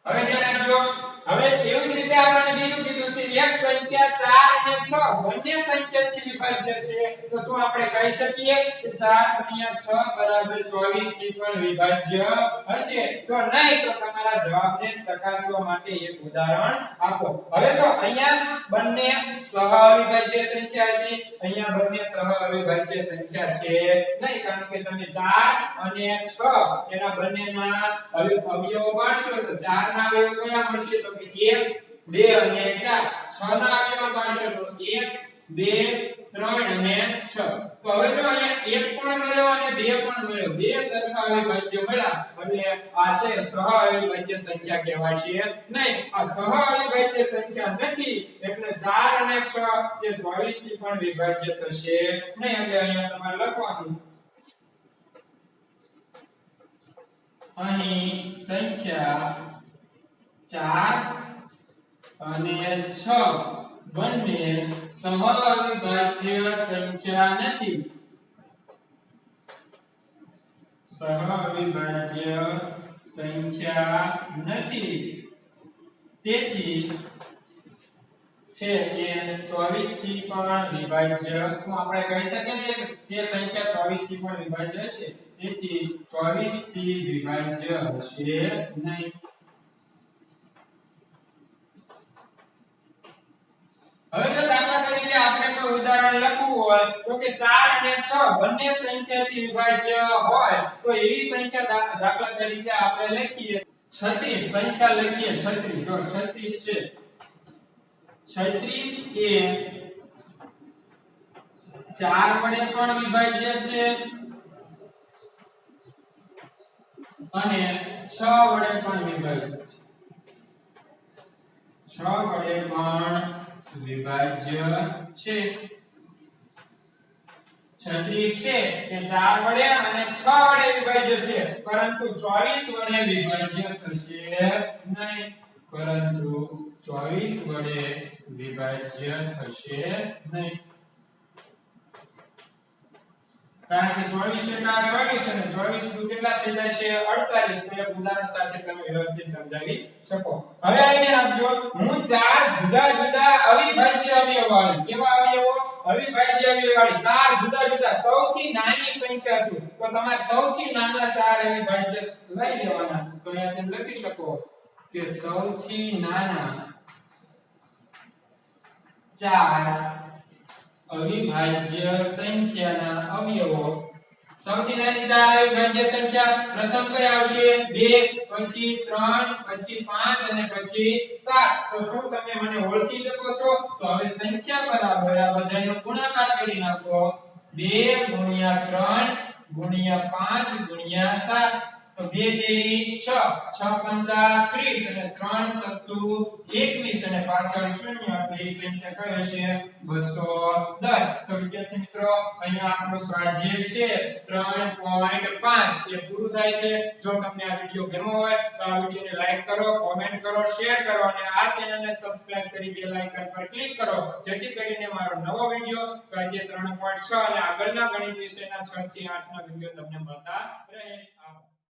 હવે ધ્યાન આપજો હવે એવી જ રીતે આપણે બીજું કીધું છે એક સંખ્યા 4 અને 6 બંને સંખ્યાથી વિભાજ્ય છે તો શું આપણે કહી શકીએ કે 4 ગુણ્યા 6 બરાબર 24 થી પણ વિભાજ્ય હશે જો નહીં તો તમારા જવાબને ચકાસવા માટે એક ઉદાહરણ આપો હવે જો અહીંયા બંને સહઅવિભાજ્ય સંખ્યા હતી અહીંયા બંને સહઅવિભાજ્ય સંખ્યા છે નહીં કારણ કે તમે 4 અને 6 એના બંનેના અવયવો પાડશો તો 4 ના અવયવો કયા મળશે તો કે 1 2 અને 4 6 ના અવયવો પાડશો તો 1 2 3 અને 6 તો હવે જો અહીંયા 1 પણ મળ્યો અને 2 પણ મળ્યો બે સરખા અવિભાજ્ય મળ્યા એટલે આ છે સહઅવિભાજ્ય સંખ્યા કહેવાશે નહીં આ સહઅવિભાજ્ય સંખ્યા નથી એટલે 4 અને 6 એ 24 થી પણ વિભાજ્ય થશે નહીં એટલે અહીંયા તમારે લખવાનું અહીં સંખ્યા 4 અને 6 બંને સહઅવિભાજ્ય સંખ્યા નથી તેથી છે કે 24 થી પણ વિભાજ્ય શું આપણે કહી શકીએ કે તે સંખ્યા 24 થી પણ વિભાજ્ય હશે તેથી 24 થી વિભાજ્ય હશે નહીં હવે જો દાખલા તરીકે આપણે કોઈ ઉદાહરણ લખવું હોય તો કે 4 અને 6 બંને સંખ્યાથી વિભાજ્ય હોય તો એવી સંખ્યા દાખલા તરીકે આપણે લખીએ 36 સંખ્યા લખીએ 36 જો 36 છે 36 એ 4 વડે પણ વિભાજ્ય છે અને 6 વડે પણ વિભાજ્ય છે 6 વડે પણ વિભાજ્ય છે 36 છે એ 4 વડે અને 6 વડે વિભાજ્ય છે, પરંતુ 24 વડે વિભાજ્ય થશે નહીં, પરંતુ 24 વડે વિભાજ્ય થશે નહીં, કારણ કે 24 એકા 24 અને 24 દુ કેટલા થઈ જશે 48, તો એક ઉદાહરણ સાથે તમે વ્યવસ્થિત સમજાવી શકો. હવે અહીંયા આપજો, હું 4 જુદા જુદા અવિભાજ્ય અવયવ વાળી, કેવા અવયવો અવિભાજ્ય અવયવ વાળી 4 જુદા જુદા સૌથી નાની સંખ્યા છું, તો તમારે સૌથી નાના 4 અવિભાજ્ય લઈ લેવાના, તો અહીંયા તમે લખી શકો કે સૌથી નાના 4 અવિભાજ્ય સંખ્યાના અવયવો. સૌથી નાની 4 અવિભાજ્ય સંખ્યા પ્રથમ કઈ આવશે 2, પછી 3, પછી 5 અને પછી 7. તો શું તમે મને ઓળખી શકો છો? તો હવે સંખ્યા બરાબર આ બધાનો ગુણાકાર કરી નાખો, 2 * 3 * 5 * 7, તો 2 તેરી 6, 6 પંચા 30 અને 3 સત્તુ 21 અને પાછળ શૂન્ય, એટલે એ સંખ્યા કઈ હશે 210. તો વિદ્યાર્થી મિત્રો અહીંયા આપણો સ્વાધ્યાય છે 3.5 એ પૂરું થાય છે. જો તમને આ વિડિયો ગમ્યો હોય તો આ વિડિયોને લાઈક કરો, કોમેન્ટ કરો, શેર કરો અને આ ચેનલને સબસ્ક્રાઇબ કરી બેલ આઇકન પર ક્લિક કરો, જેથી કરીને મારો નવો વિડિયો સ્વાધ્યાય 3.6 અને આગળના ગણિત વિષયના 6 થી 8 ના વિડિયો તમને મળતા રહે.